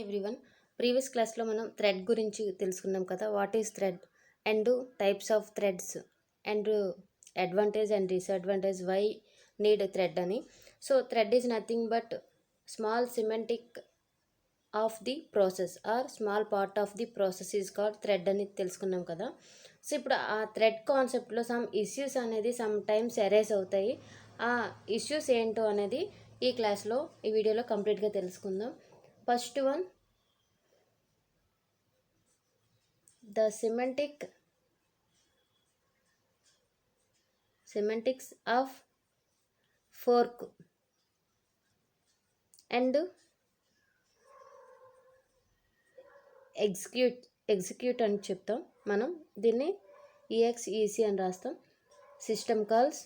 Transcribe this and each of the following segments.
Everyone. Previous క్లాస్లో మనం thread గురించి తెలుసుకున్నాం కదా. What is thread and types of threads and advantage and disadvantage why need thread అని. So thread is nothing but small semantic of the process or small part of the process is called thread అని తెలుసుకున్నాం కదా. So ఇప్పుడు ఆ thread కాన్సెప్ట్లో some issues అనేది some times arise అవుతాయి. ఆ ఇష్యూస్ ఏంటో అనేది ఈ క్లాస్లో ఈ వీడియోలో కంప్లీట్గా తెలుసుకుందాం. First one, the semantics of fork and execute అని చెప్తాం. మనం దీన్ని ఈఎక్స్ఈసి అని రాస్తాం. System calls.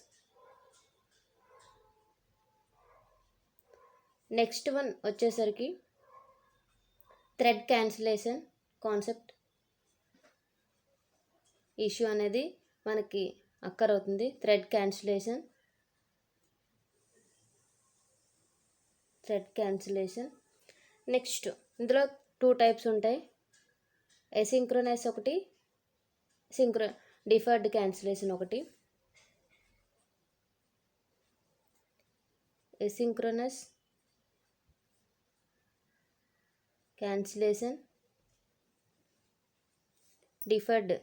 నెక్స్ట్ వన్ వచ్చేసరికి థ్రెడ్ క్యాన్సిలేషన్ కాన్సెప్ట్ ఇష్యూ అనేది మనకి అక్కరవుతుంది. Thread cancellation. నెక్స్ట్ ఇందులో 2 టైప్స్ ఉంటాయి. ఎసింక్రోనస్ ఒకటి, డిఫర్డ్ క్యాన్సిలేషన్ ఒకటి. Asynchronous cancellation, deferred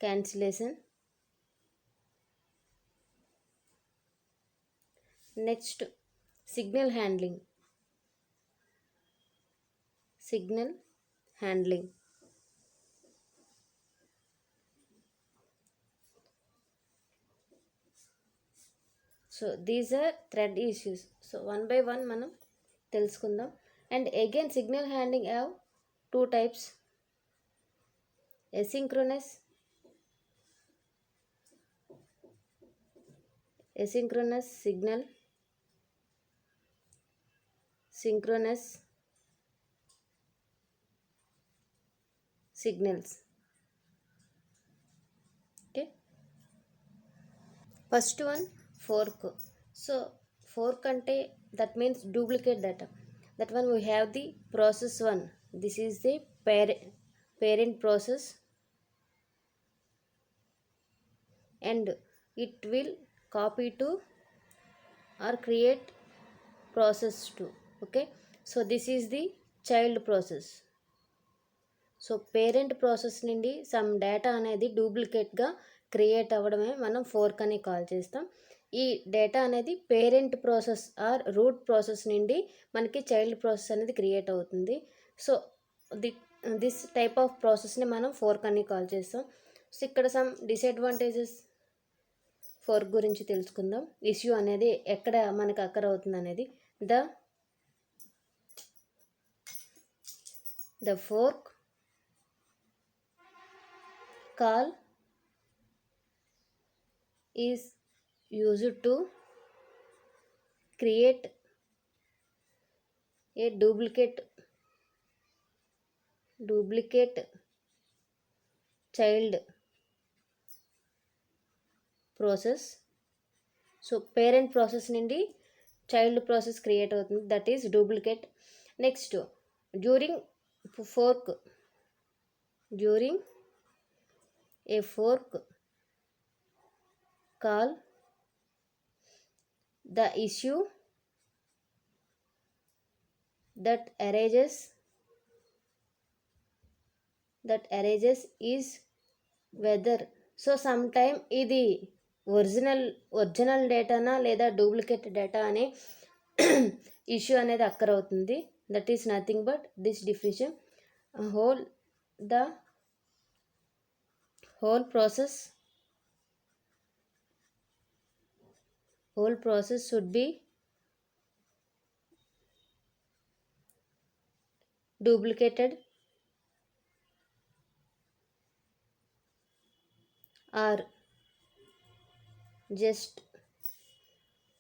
cancellation. Next signal handling. So these are thread issues. So one by one మనం తెలుసుకుందాం. And again signal handling have 2 types. Asynchronous signal, synchronous signals. Okay, first one fork. So fork అంటే that means duplicate data. That one we have the process 1. This is the parent process and it will copy to or create process 2. Okay, so this is the child process. So parent process నుండి some data అనేది డూప్లికేట్గా create అవ్వడమే మనం fork అని call చేస్తాం. ఈ data అనేది parent process or root process నుండి మనకి చైల్డ్ ప్రాసెస్ అనేది క్రియేట్ అవుతుంది. సో దిస్ టైప్ ఆఫ్ ప్రాసెస్ని మనం ఫోర్క్ అని కాల్ చేస్తాం. సో ఇక్కడ సమ్ డిసడ్వాంటేజెస్ ఫోర్క్ గురించి తెలుసుకుందాం. ఇష్యూ అనేది ఎక్కడ మనకు అక్కర్ అవుతుంది అనేది. The fork call is used to create a duplicate child process. So parent process నుండి చైల్డ్ ప్రాసెస్ క్రియేట్ అవుతుంది, that is duplicate. Next during a fork call, the issue that arises is whether. So some time ఇది original డేటానా లేదా duplicate data అనే issue అనేది అక్కర్ అవుతుంది. That is nothing but this differentiation. whole process should be duplicated or just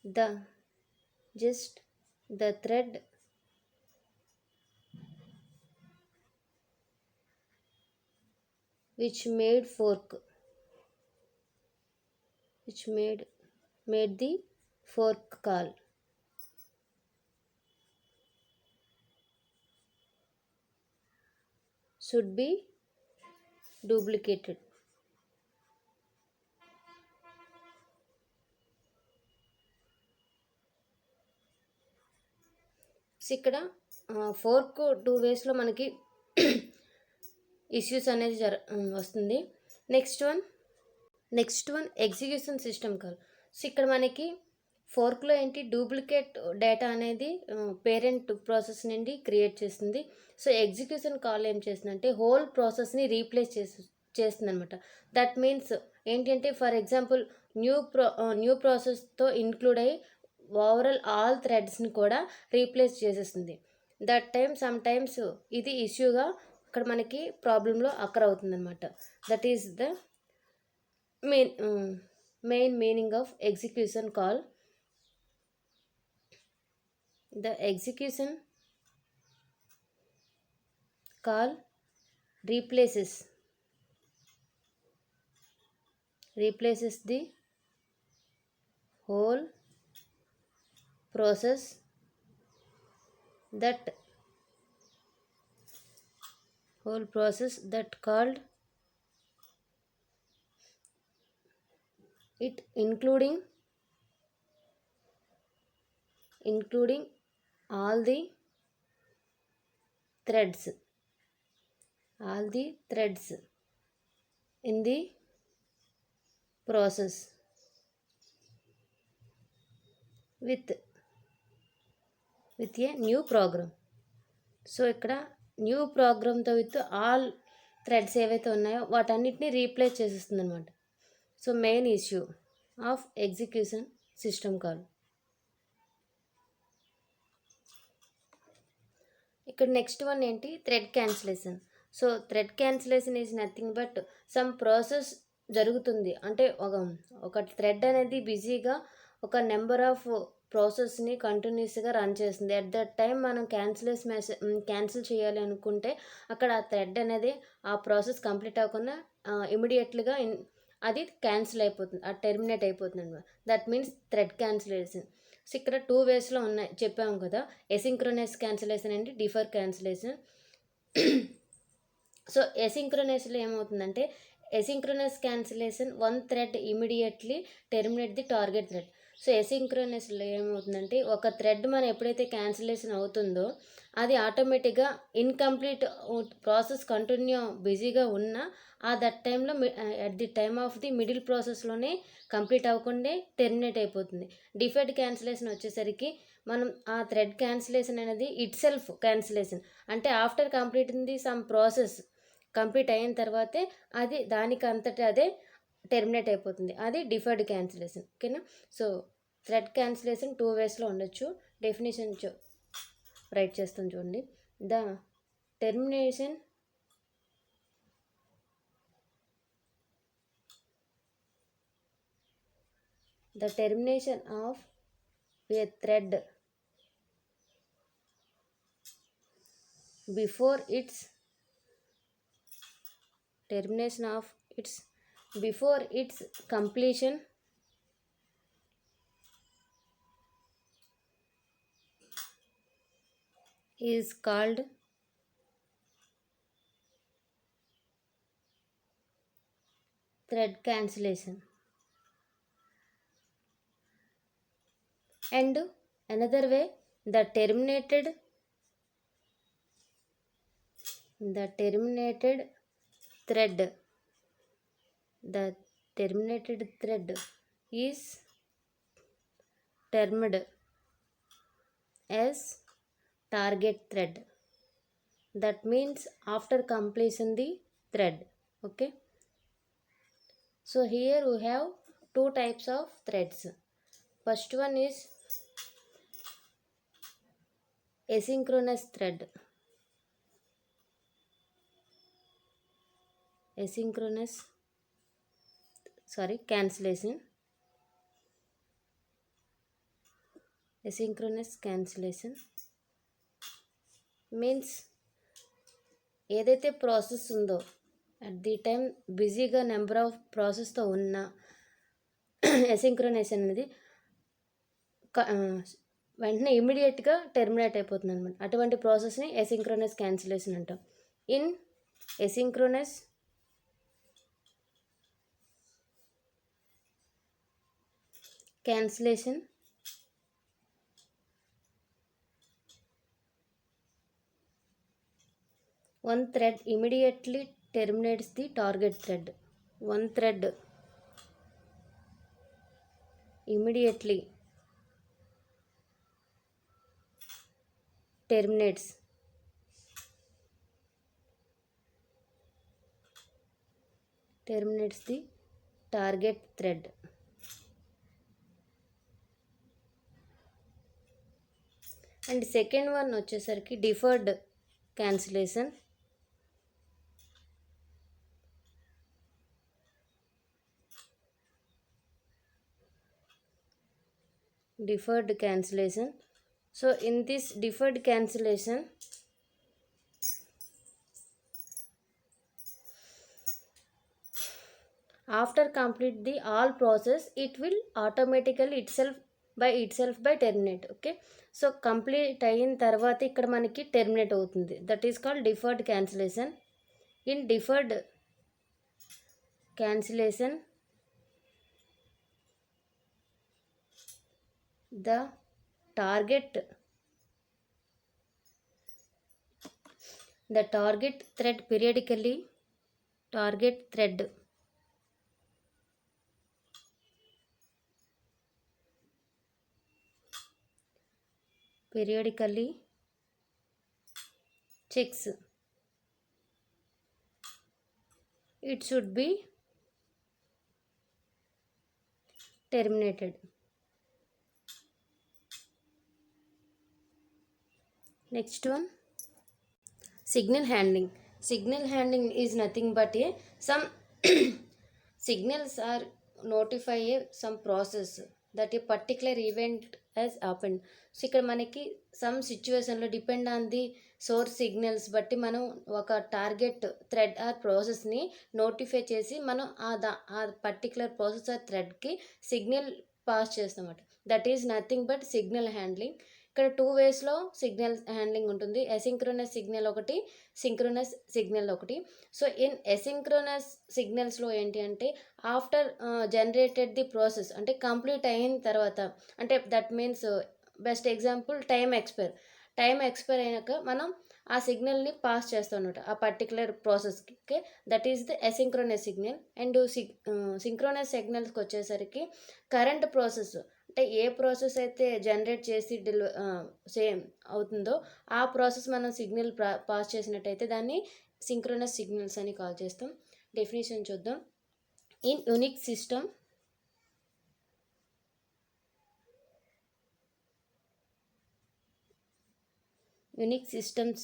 the thread which made the fork call. should be duplicated. So ఇక్కడ fork 2 వేస్లో మనకి issues అనేది వస్తుంది. Next one execution system call. So ఇక్కడ మనకి ఫోర్క్లో ఏంటి, duplicate data అనేది parent process నుండి create చేస్తుంది. సో ఎగ్జిక్యూషన్ కాల్ ఏం చేస్తుందంటే హోల్ ప్రాసెస్ని రీప్లేస్ చేస్తుంది అనమాట. దట్ మీన్స్ ఏంటంటే ఫర్ ఎగ్జాంపుల్ న్యూ ప్రాసెస్తో ఇంక్లూడ్ అయ్యి ఓవరాల్ ఆల్ థ్రెడ్స్ని కూడా రీప్లేస్ చేసేస్తుంది. దట్ సమ్ టైమ్స్ ఇది ఇష్యూగా అక్కడ మనకి ప్రాబ్లంలో అక్కర్ అవుతుంది అనమాట. That is the main meaning of execution call. The execution call replaces the whole process that called it, including all the threads in the process with a new program. So ఇక్కడ new ప్రోగ్రామ్తో with all threads ఏవైతే ఉన్నాయో వాటన్నిటిని replace చేసేస్తుంది అనమాట. So main issue of execution system call. ఇక్కడ next one ఏంటి, thread cancellation. So thread cancellation is nothing but some process జరుగుతుంది, అంటే ఒక థ్రెడ్ అనేది బిజీగా ఒక నెంబర్ ఆఫ్ ప్రాసెస్ని కంటిన్యూస్గా రన్ చేస్తుంది. అట్ దట్ టైం మనం క్యాన్సిల్ చేయాలి అనుకుంటే అక్కడ ఆ థ్రెడ్ అనేది ఆ ప్రాసెస్ కంప్లీట్ అవ్వకుండా ఇమీడియట్లీగా అది క్యాన్సిల్ అయిపోతుంది, అది టెర్మినేట్ అయిపోతుంది అనమాట. That means thread cancellation. So ఇక్కడ 2 వేస్లో ఉన్నాయి చెప్పాము కదా, asynchronous cancellation and defer cancellation. So ఎసింక్రోనస్లో ఏమవుతుందంటే asynchronous cancellation one thread immediately terminate the target thread. So ఎసింక్రోనస్లో ఏమవుతుందంటే ఒక థ్రెడ్ మనం ఎప్పుడైతే క్యాన్సిలేషన్ అవుతుందో అది ఆటోమేటిక్గా ఇన్కంప్లీట్ ప్రాసెస్ కంటిన్యూ బిజీగా ఉన్నా దట్ టైంలో at the time of the middle ప్రాసెస్లోనే కంప్లీట్ అవ్వకుండా టెర్మినేట్ అయిపోతుంది. డిఫర్డ్ క్యాన్సిలేషన్ వచ్చేసరికి మనం ఆ థ్రెడ్ క్యాన్సిలేషన్ అనేది ఇట్ సెల్ఫ్ క్యాన్సిలేషన్, అంటే after completing the some process complete అయిన తర్వాతే అది దానికి అంతటా అదే టెర్మినేట్ అయిపోతుంది, అది డిఫర్డ్ క్యాన్సిలేషన్. ఓకేనా. సో థ్రెడ్ క్యాన్సిలేషన్ 2 వేస్లో ఉండొచ్చు. డెఫినేషన్ రైట్ చేస్తాను చూడండి. The termination of a thread before its completion is called thread cancellation. And another way, the terminated thread is termed as target thread. That means after completion the thread. Okay. So here we have 2 types of threads. First one is asynchronous thread. Cancellation. Asynchronous cancellation means ఏదైతే process ఉందో at the time బిజీగా number of ప్రాసెస్తో ఉన్న అసింక్రోనేషన్ అనేది వెంటనే ఇమీడియట్గా terminate అయిపోతుంది అనమాట. అటువంటి ప్రాసెస్ని అసింక్రోనస్ క్యాన్సిలేషన్ అంటాం. In asynchronous cancellation. One thread immediately terminates the target thread. One thread immediately terminates the target thread. And second one వచ్చేసరికి deferred cancellation. Deferred cancellation. So in this deferred cancellation, after complete the all process, it will automatically itself by terminate. Okay, so complete అయిన తర్వాత ఇక్కడ మనకి terminate అవుతుంది. That is called deferred cancellation. In deferred cancellation, the target thread periodically checks it should be terminated. Next one, signal handling. Signal handling is nothing but some signals are notify some process that a particular event has happened. So ఇక్కడ మనకి some సిచ్యువేషన్లో depend on the source signals బట్టి మనం ఒక target thread or ప్రాసెస్ని notify చేసి మనం ఆ పర్టికులర్ ప్రాసెస్ ఆర్ థ్రెడ్కి సిగ్నల్ పాస్ చేస్తామన్నమాట. That is nothing but signal handling. ఇక్కడ 2 వేస్లో సిగ్నల్ హ్యాండ్లింగ్ ఉంటుంది. అసింక్రోనస్ సిగ్నల్ ఒకటి, సింక్రోనస్ సిగ్నల్ ఒకటి. సో ఇన్ అసింక్రోనస్ సిగ్నల్స్లో ఏంటి అంటే ఆఫ్టర్ జనరేటెడ్ ది ప్రాసెస్ అంటే కంప్లీట్ అయిన తర్వాత, అంటే that means best example time expire అయినాక మనం ఆ సిగ్నల్ని పాస్ చేస్తాం అనమాట ఆ పర్టికులర్ ప్రాసెస్కి. Okay, that is the asynchronous signal. And synchronous సిగ్నల్స్కి వచ్చేసరికి కరెంట్ ప్రాసెస్ అంటే ఏ ప్రాసెస్ అయితే జనరేట్ చేసి సేమ్ అవుతుందో ఆ ప్రాసెస్ మనం సిగ్నల్ పాస్ చేసినట్టయితే దాన్ని సింక్రోనస్ సిగ్నల్స్ అని కాల్ చేస్తాం. డెఫినేషన్ చూద్దాం. In Unix system, Unix systems,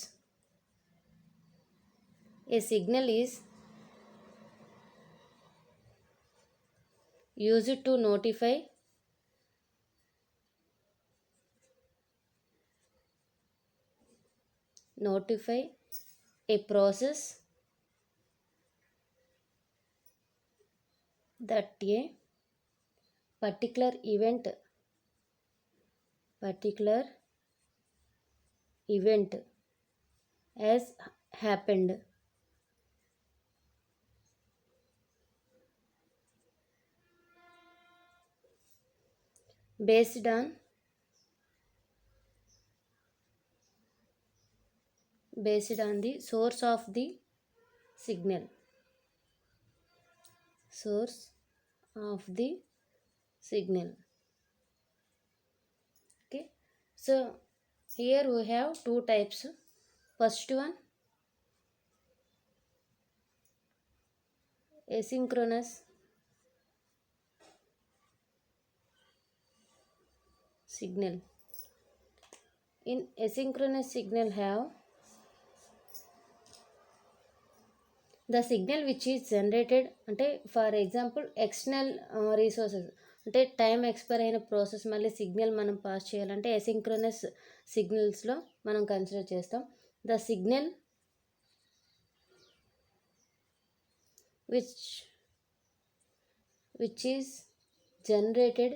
a signal is used to notify a process that a particular event has happened. Based on the source of the signal. Okay, so here we have 2 types. First one, asynchronous signal. In asynchronous signal have the signal which is generated అంటే for example external resources అంటే time expire అయిన process మళ్ళీ signal మనం pass చేయాలంటే asynchronous సిగ్నల్స్లో మనం consider చేస్తాం. The signal which is generated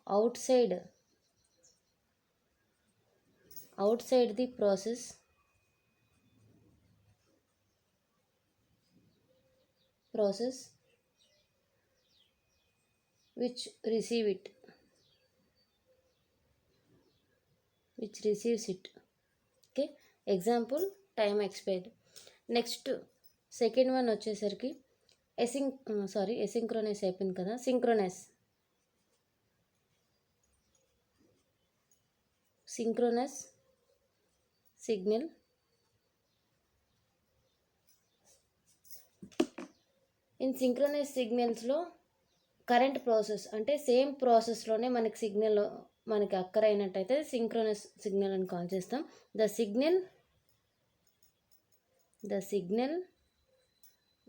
outside outside the process which receives it. Okay, example, time expired. Next second one వచ్చేసరికి asynchronous అయిపోయింది కదా, సింక్రోనస్ సిగ్నల్. ఇన్ సింక్రోనస్ సిగ్నల్స్లో కరెంట్ ప్రాసెస్ అంటే సేమ్ ప్రాసెస్లోనే మనకి సిగ్నల్ మనకి అక్కర్ అయినట్టయితే సింక్రోనస్ సిగ్నల్ అని కాల్ చేస్తాం. The signal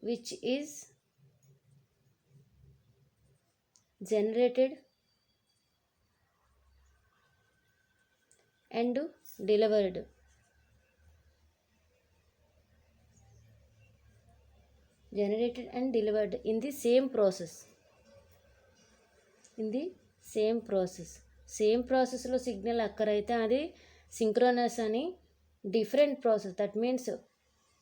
which is generated and delivered in the same process. Same ప్రాసెస్లో సిగ్నల్ అక్కర్ అయితే అది సింక్రోనస్ అని. Different process, that means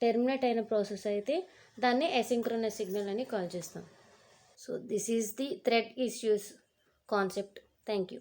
terminate అయిన ప్రాసెస్ అయితే దాన్ని అసింక్రోనస్ సిగ్నల్ అని కాల్ చేస్తాం. So this is the thread issues concept. Thank you.